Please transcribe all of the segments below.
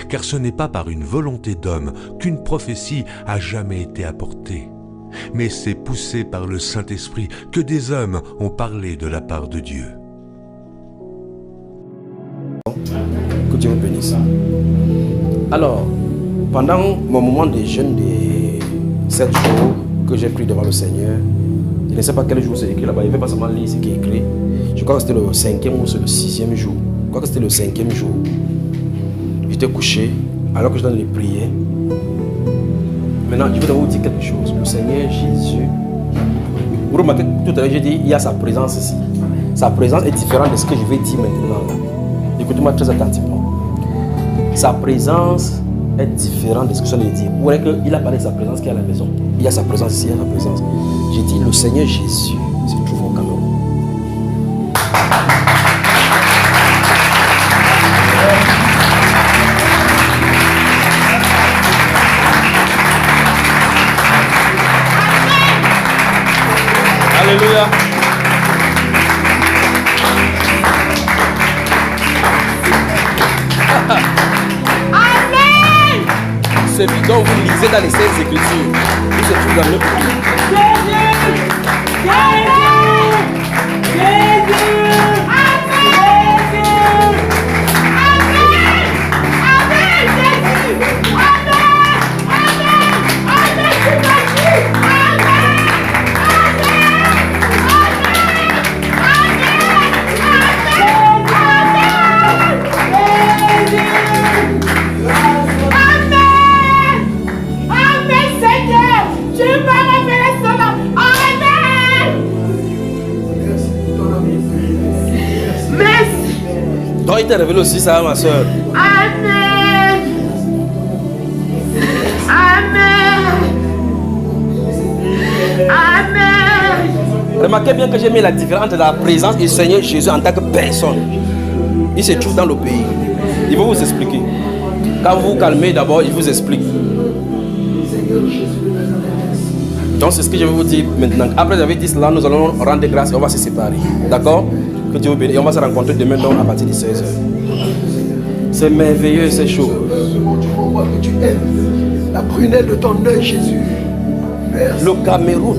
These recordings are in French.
car ce n'est pas par une volonté d'homme qu'une prophétie a jamais été apportée, mais c'est poussé par le Saint-Esprit que des hommes ont parlé de la part de Dieu. Que Dieu vous bénisse. Alors, pendant mon moment de jeûne de 7 jours que j'ai pris devant le Seigneur, je ne sais pas quel jour c'est écrit là-bas, il ne veut pas seulement lire ce qui est écrit. Je crois que c'était le 5e ou le 6e jour. Je crois que c'était le 5e jour. J'étais couché alors que je donne les prières. Maintenant, je voudrais vous dire quelque chose. Le Seigneur Jésus, vous remarquez, tout à l'heure j'ai dit, il y a sa présence ici. Sa présence est différente de ce que je vais dire maintenant. Écoutez-moi très attentivement. Sa présence est différente de ce que je vais dire. Vous voyez qu'il a parlé de sa présence qui est à la maison. Il y a sa présence ici, il y a sa présence. J'ai dit, le Seigneur Jésus se trouve au Cameroun. Alléluia. Amen. Celui dont vous lisez dans les Saintes Écritures, il se trouve dans le pays. Donc il t'a révélé aussi ça, ma soeur. Amen. Amen. Amen. Remarquez bien que j'ai mis la différence entre la présence du Seigneur Jésus en tant que personne. Il se trouve dans le pays. Il va vous expliquer. Quand vous vous calmez d'abord, il vous explique. Donc c'est ce que je vais vous dire maintenant. Après j'avais dit cela, nous allons rendre grâce et on va se séparer. D'accord? Que Dieu vous bénisse. Et on va se rencontrer demain donc à partir de 16h. C'est merveilleux ces choses. Tu aimes la prunelle de ton œil, Jésus. Merci. Le Cameroun.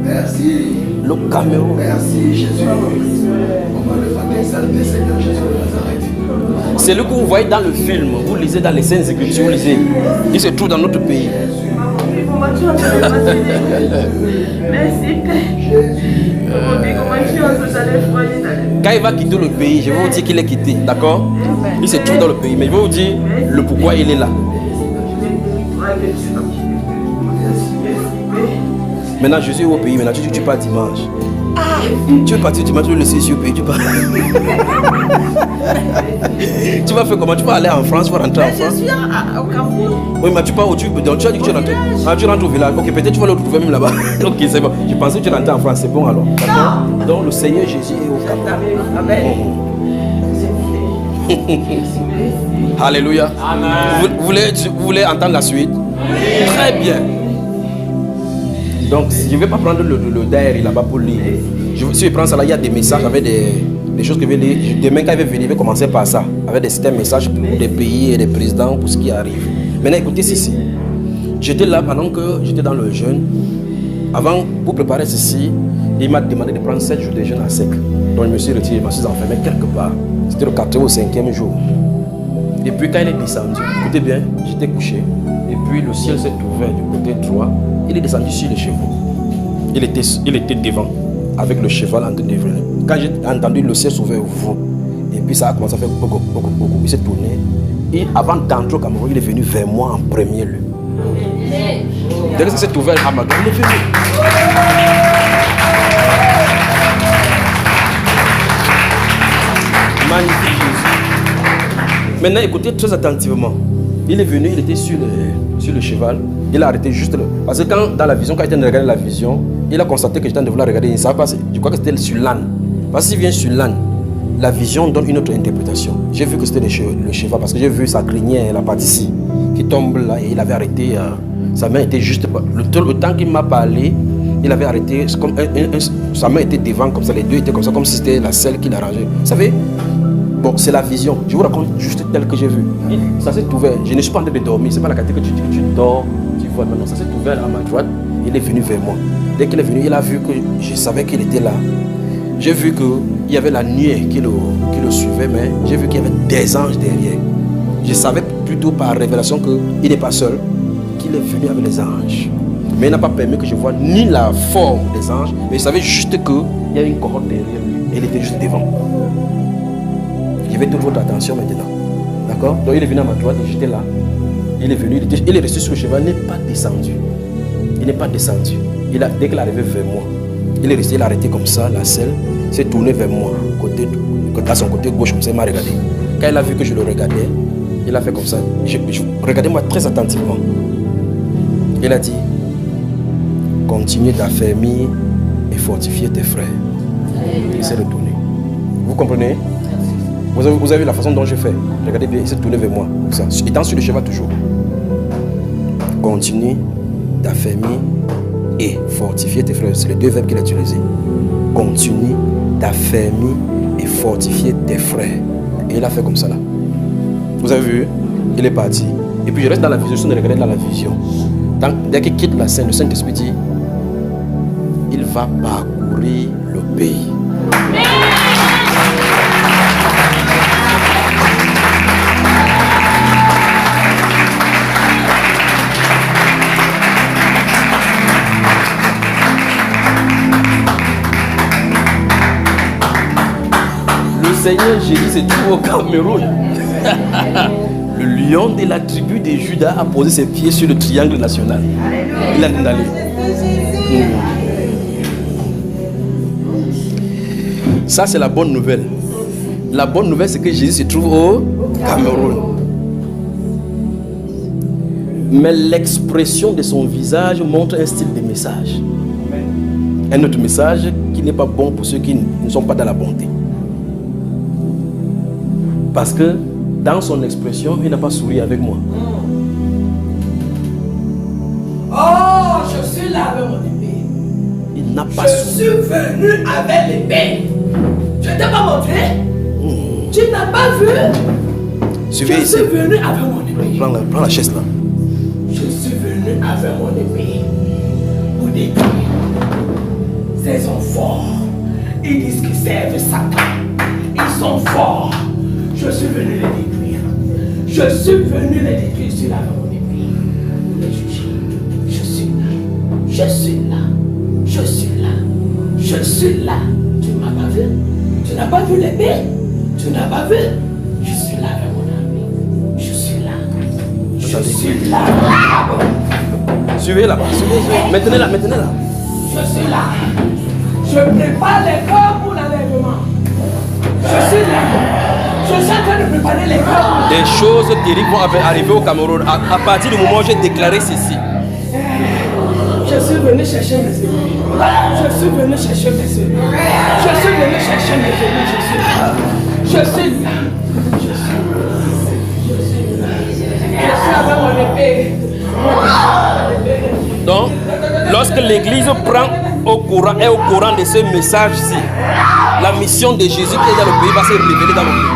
Merci. Le Cameroun. Merci, Jésus. On va le faire exalter, Seigneur Jésus de Nazareth. C'est le que vous voyez dans le film. Vous lisez dans les Saintes Écritures, vous lisez. Il se trouve dans notre pays. Merci Père. Quand il va quitter le pays, je vais vous dire qu'il est quitté, d'accord? Il se trouve dans le pays, mais je vais vous dire le pourquoi il est là. Maintenant Jésus est au pays, maintenant tu pars dimanche. Tu veux partir dimanche, tu veux laisser sur le pays, tu pars. Tu vas faire comment? Tu vas aller en France, tu vas rentrer en France? Je suis au Cameroun. Oui, mais tu pars où? Donc tu as dit que tu rentres. Ah, tu rentres au village. Ok, peut-être tu vas le retrouver même là-bas. Ok, c'est bon. Je pensais que tu rentrais en France, c'est bon alors. Non. Donc le Seigneur Jésus est au Cameroun. Amen. Alléluia. Amen. Vous voulez entendre la suite? Oui. Très bien. Donc je ne vais pas prendre le diary là-bas pour lire. Si je prends ça là, il y a des messages avec des choses que je vais lire. Demain quand il va venir, je vais commencer par ça. Avec certains messages pour des pays et des présidents, pour ce qui arrive. Maintenant écoutez ceci. J'étais là pendant que j'étais dans le jeûne. Avant, pour préparer ceci, il m'a demandé de prendre 7 jours de jeûne à sec. Donc je me suis retiré, je me suis enfermé quelque part. C'était le 4e ou 5e jour. Et puis quand il est descendu, écoutez bien, j'étais couché. Et puis le ciel s'est ouvert du côté droit. Il est descendu sur les chevaux. Il était devant, avec le cheval en train de venir. Quand j'ai entendu le ciel s'ouvrir, et puis ça a commencé à faire beaucoup. Il s'est tourné. Et avant d'entrer au Cameroun, il est venu vers moi en premier lieu. Dès que ça s'est ouvert à ma gueule, il est venu. Magnifique Jésus. Maintenant, écoutez très attentivement. Il est venu, il était sur le cheval. Il a arrêté juste le... Parce que quand, dans la vision, quand il était en train de regarder la vision, il a constaté que j'étais en train de vouloir regarder. Il ne savait pas, je crois que c'était sur l'âne. Parce qu'il vient sur l'âne, la vision donne une autre interprétation. J'ai vu que c'était le cheval parce que j'ai vu sa crinière, la partie ici, qui tombe là et il avait arrêté. Sa main était juste... Le temps qu'il m'a parlé, il avait arrêté. Comme sa main était devant comme ça, les deux étaient comme ça, comme si c'était la selle qu'il arrangeait. Vous savez, Bon, c'est la vision. Je vous raconte juste tel que j'ai vu. Ça s'est ouvert. Je ne suis pas en train de dormir. C'est pas la qualité que tu dors, tu vois. Maintenant, ça s'est ouvert à ma droite. Il est venu vers moi. Dès qu'il est venu, il a vu que je savais qu'il était là. J'ai vu qu'il y avait la nuée qui le suivait, mais j'ai vu qu'il y avait des anges derrière. Je savais plutôt par révélation qu'il n'est pas seul, qu'il est venu avec les anges. Mais il n'a pas permis que je voie ni la forme des anges, mais je savais juste qu'il y avait une cohorte derrière lui et il était juste devant. Je vais toute votre attention maintenant. D'accord? Donc il est venu à ma droite et j'étais là. Il est venu, il est resté sur le cheval, il n'est pas descendu. Il n'est pas descendu. Dès qu'il est arrivé vers moi, il est resté, il a arrêté comme ça, la selle, s'est tourné vers moi, à son côté gauche, comme ça, il m'a regardé. Quand il a vu que je le regardais, il a fait comme ça. Regardez-moi très attentivement. Il a dit, continue d'affermir et fortifier tes frères. Il s'est retourné. Vous comprenez? Vous avez vu la façon dont je fais. Regardez bien, il s'est tourné vers moi. Comme ça. Étant sur le cheval toujours. Continue d'affermir et fortifier tes frères. C'est les deux verbes qu'il a utilisés. Continue d'affermir et fortifier tes frères. Et il a fait comme ça là. Vous avez vu? Il est parti. Et puis je reste dans la vision, je suis de regarder dans la vision. Dès qu'il quitte la scène, le Saint-Esprit dit, il va parcourir le pays. Le Seigneur Jésus se trouve au Cameroun. Le lion de la tribu de Juda a posé ses pieds sur le triangle national. Il a d'aller. Ça, c'est la bonne nouvelle. La bonne nouvelle, c'est que Jésus se trouve au Cameroun. Mais l'expression de son visage montre un style de message. Un autre message qui n'est pas bon pour ceux qui ne sont pas dans la bonté. Parce que dans son expression, il n'a pas souri avec moi. Oh, je suis là avec mon épée. Il n'a pas Je suis venu avec l'épée. Je ne t'ai pas montré. Tu n'as pas vu. Suivez Je ici. suis venu avec mon épée. Prends la chaise là. Je suis venu avec mon épée pour détruire ces hommes forts. Ils disent qu'ils servent Satan. Ils sont forts. Je suis venu les détruire. Je suis venu les détruire. Je suis là avec mon épée. Les juger. Je suis là. Je suis là. Je suis là. Je suis là. Tu ne m'as pas vu. Tu n'as pas vu l'épée. Tu n'as pas vu. Je suis là avec mon armée. Je suis là. Je suis là. Suivez là. Maintenez là. Je suis là. Je prépare les corps pour l'enlèvement. Je suis là. Je suis en train de préparer les corps. Des choses terribles vont arriver au Cameroun. À partir du moment où j'ai déclaré ceci. Je suis venu chercher mes ennemis. Je suis venu chercher mes ennemis. Je suis venu chercher mes ennemis. Je suis là. Je suis là. Je suis avec mon épée. Donc, lorsque l'Église est au courant de ce message-ci, la mission de Jésus qui est dans le pays va se révéler dans le pays.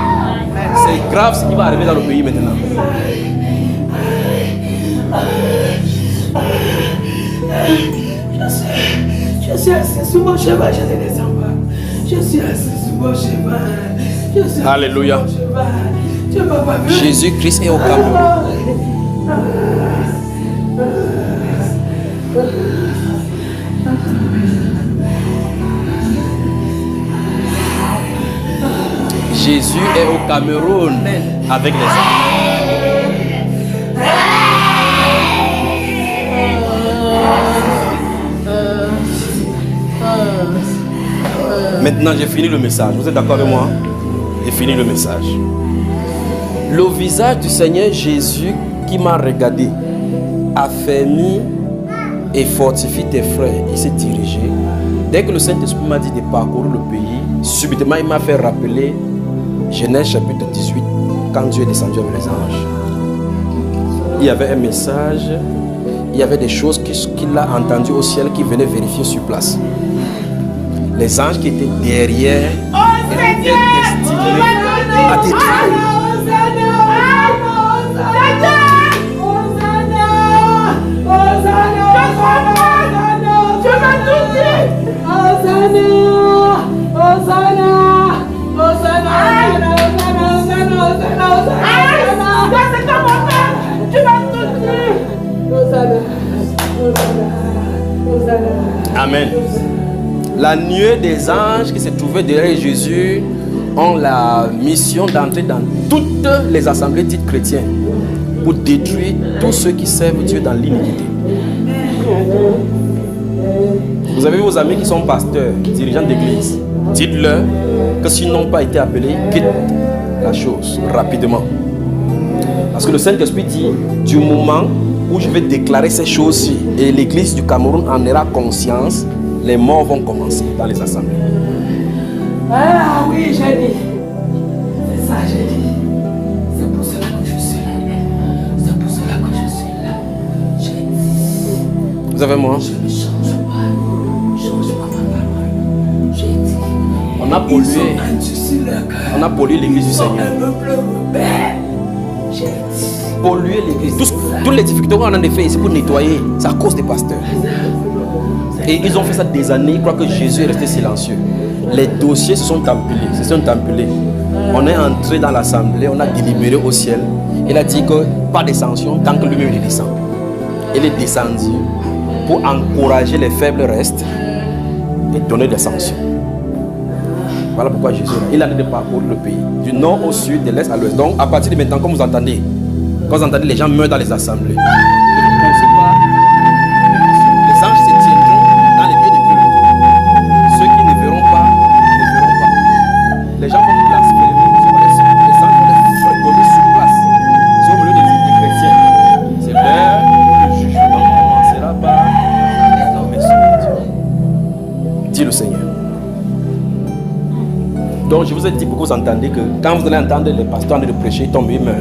C'est grave ce qui va arriver dans le pays maintenant. Je suis assis sur mon cheval, je ne descends pas. Je suis assis sur mon cheval. Alléluia. Tu m'as pas vu. Jésus-Christ est au Cameroun. Jésus est au Cameroun avec les hommes. Maintenant, j'ai fini le message. Vous êtes d'accord avec moi? J'ai fini le message. Le visage du Seigneur Jésus qui m'a regardé, affermi et fortifie tes frères. Il s'est dirigé. Dès que le Saint-Esprit m'a dit de parcourir le pays, subitement il m'a fait rappeler Genèse chapitre 18, quand Dieu est descendu avec les anges. Il y avait un message, il y avait des choses qu'il a entendues au ciel qui venaient vérifier sur place. Les anges qui étaient derrière étaient destinés à détruire. Amen. La nuée des anges qui se trouvaient derrière Jésus ont la mission d'entrer dans toutes les assemblées dites chrétiennes pour détruire tous ceux qui servent Dieu dans l'iniquité. Vous avez vos amis qui sont pasteurs, dirigeants d'église. Dites-leur que s'ils n'ont pas été appelés, quittent la chose rapidement. Parce que le Saint-Esprit dit, du moment où je vais déclarer ces choses-ci et l'église du Cameroun en aura conscience, les morts vont commencer dans les assemblées. Ah oui, j'ai dit. C'est ça, j'ai dit. C'est pour cela que je suis là. C'est pour cela que je suis là. J'ai dit. Vous avez moi? Je ne change pas. Change pas ma parole. J'ai dit. On a pollué. Ils ont endurci leur cœur. On a pollué l'église du Ils sont Seigneur. un peuple rebelle. J'ai dit. Polluer l'église. Toutes les difficultés qu'on a fait ici pour nettoyer, c'est à cause des pasteurs. Et ils ont fait ça des années, ils croient que Jésus est resté silencieux. Les dossiers se sont empilés. On est entré dans l'assemblée, on a délibéré au ciel. Il a dit que pas de sanctions tant que lui-même il descend. Il est descendu pour encourager les faibles restes et donner des sanctions. Voilà pourquoi Jésus est là. Il a dit de parcourir le pays, du nord au sud, de l'est à l'ouest. Donc à partir de maintenant, comme vous entendez, quand vous entendez les gens meurent dans les assemblées, ne vous posez pas. Les anges se tiendront dans les lieux de culte. Ceux qui ne verront pas, ne verront pas. Les gens vont blasphémer. Les anges vont les fricoter sur place. C'est au milieu des chrétiens. C'est l'heure où le jugement commencera par la maison de Dieu. Dit le Seigneur. Donc je vous ai dit pour que vous entendez que quand vous allez entendre les pasteurs en train de prêcher, ils tombent, ils meurent.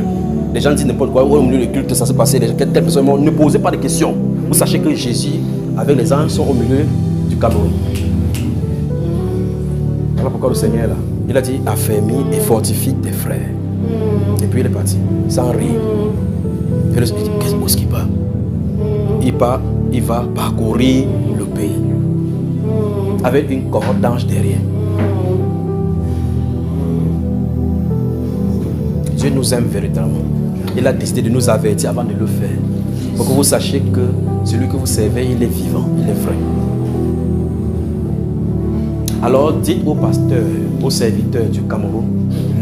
Les gens disent n'importe quoi, au milieu du culte, ça s'est passé, telle personne, ne posez pas de questions. Vous sachez que Jésus, avec les anges, sont au milieu du Cameroun. Voilà pourquoi le Seigneur est là. Il a dit, affermis et fortifie tes frères. Et puis il est parti, sans rire. Et il dit, qu'est-ce qu'il part? Il va parcourir le pays. Avec une cohorte d'anges derrière. Dieu nous aime véritablement. Il a décidé de nous avertir avant de le faire. Pour que vous sachiez que celui que vous servez, il est vivant, il est vrai. Alors dites aux pasteurs, aux serviteurs du Cameroun,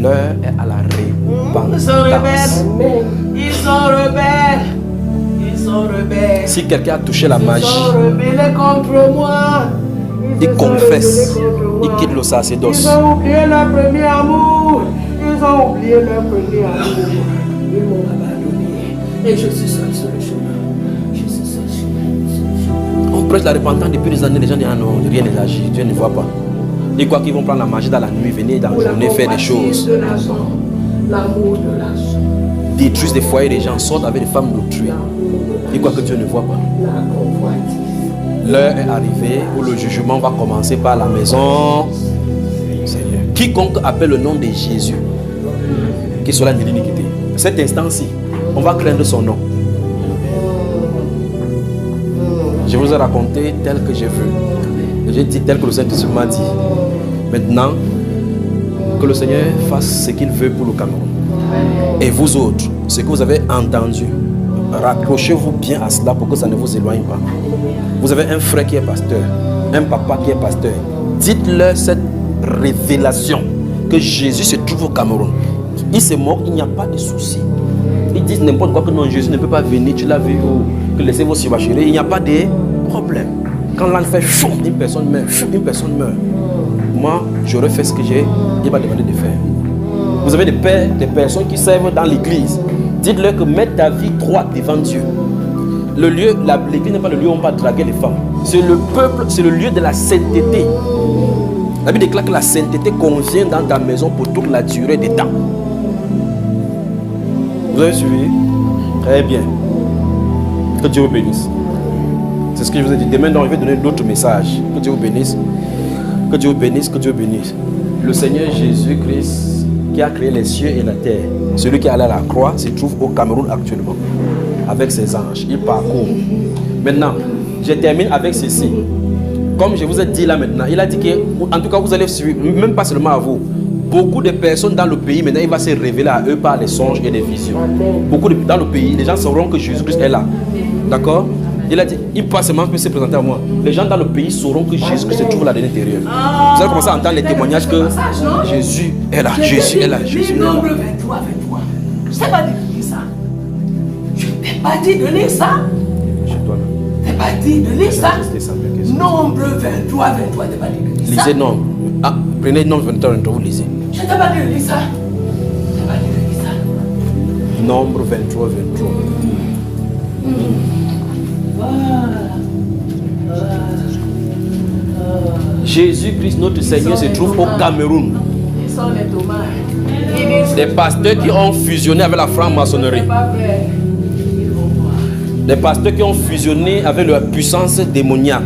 l'heure est à la repentance. Ils sont rebelles. Ils sont rebelles. Ils sont rebelles. Si quelqu'un a touché la magie, Ils sont rebelles contre moi. il confesse, il quitte le sacerdoce. Ils ont oublié leur premier amour. Ils ont oublié leur premier amour. Ils m'ont abandonné. Et je suis seul sur le chemin. Je suis seul sur le chemin. On prêche la repentance depuis des années, les gens disent ah non, rien n'est agi, Dieu ne voit pas. Ils croient qu'ils vont prendre la magie dans la nuit, venir dans la journée faire des choses. L'amour de l'argent. Détruisent des foyers des gens, sortent avec des femmes d'autrui. Ils croient que Dieu ne voit pas. La convoitise. L'heure est arrivée où le jugement va commencer par la maison du Seigneur. Quiconque appelle le nom de Jésus, qui soit de l'iniquité. Cet instant-ci, on va craindre son nom. Je vous ai raconté tel que j'ai vu. J'ai dit tel que le Saint-Esprit m'a dit. Maintenant, que le Seigneur fasse ce qu'il veut pour le Cameroun. Et vous autres, ce que vous avez entendu, raccrochez-vous bien à cela pour que ça ne vous éloigne pas. Vous avez un frère qui est pasteur, un papa qui est pasteur. Dites-leur cette révélation que Jésus se trouve au Cameroun. Ils se moquent, il n'y a pas de souci. Ils disent n'importe quoi que non, Jésus ne peut pas venir, tu l'as vu, ou que laissez vos subachérés, il n'y a pas de problème. Quand l'âne fait chou, une personne meurt, Moi, j'aurais fait ce que il m'a demandé de faire. Vous avez des pères, des personnes qui servent dans l'église. Dites-leur que mettre ta vie droite devant Dieu. Le lieu, l'église n'est pas le lieu où on va draguer les femmes. C'est le peuple, c'est le lieu de la sainteté. La Bible déclare que la sainteté convient dans ta maison pour toute la durée des temps. Vous avez suivi? Très bien. Que Dieu vous bénisse. C'est ce que je vous ai dit. Demain, je vais donner d'autres messages. Que Dieu vous bénisse. Que Dieu vous bénisse, que Dieu vous bénisse. Le Seigneur Jésus-Christ qui a créé les cieux et la terre, celui qui est allé à la croix, se trouve au Cameroun actuellement, avec ses anges. Il parcourt. Maintenant, je termine avec ceci. Comme je vous ai dit là maintenant, il a dit que, en tout cas, vous allez suivre, même pas seulement à vous, beaucoup de personnes dans le pays, maintenant, il va se révéler à eux par les songes et les visions. Beaucoup dans le pays, les gens sauront que Jésus-Christ est là. D'accord? Il a dit, il passe seulement peut se présenter à moi. Les gens dans le pays sauront que Jésus-Christ se trouve là de l'intérieur. Vous allez commencer à entendre les témoignages que Jésus est là, Jésus est là, Jésus est là. Nombre 23, 23. Je t'ai pas dit de lire ça. Je t'ai pas dit de lire ça. Je dois Je t'ai pas dit de lire ça. Nombre 23, 23, je t'ai pas dit de lire ça. lisez nombre. Ah, prenez nombre 23, 23, vous lisez. Je t'ai pas dit de lire ça. Je t'ai pas dit de lire ça. Nombre 23, 23. Jésus-Christ, notre Seigneur, se trouve au Cameroun. Ils sont les tomates. Ils disent Des pasteurs qui ont fusionné avec la franc-maçonnerie. c'est pas vrai. Ils vont voir. Des pasteurs qui ont fusionné avec leur puissance démoniaque.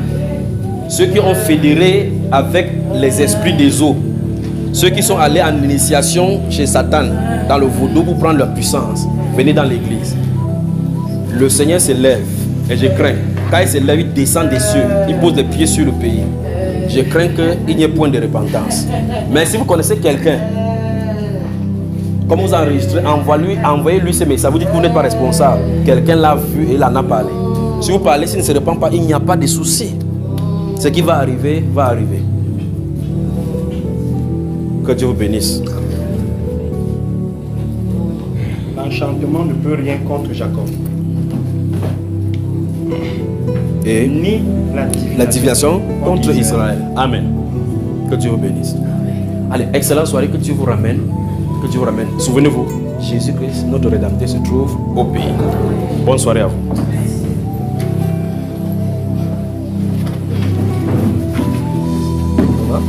Ceux qui ont fédéré avec les esprits des eaux. Ceux qui sont allés en initiation chez Satan, dans le vaudou, pour prendre leur puissance. Venez dans l'église. Le Seigneur se lève et je crains. Quand il se lève, il descend des cieux. Il pose des pieds sur le pays. Je crains qu'il n'y ait point de repentance. Mais si vous connaissez quelqu'un, comme vous enregistrez, envoyez-lui ce message. Vous dites que vous n'êtes pas responsable. Quelqu'un l'a vu et il en a parlé. Si vous parlez, s'il ne se répand pas, il n'y a pas de souci. Ce qui va arriver, va arriver. Que Dieu vous bénisse. L'enchantement ne peut rien contre Jacob. Et Ni la divination contre Israël. Amen. Que Dieu vous bénisse. Allez, excellente soirée, que Dieu vous ramène. Que Dieu vous ramène. Souvenez-vous, Jésus-Christ, notre Rédempteur, se trouve au pays. Bonne soirée à vous. Au revoir.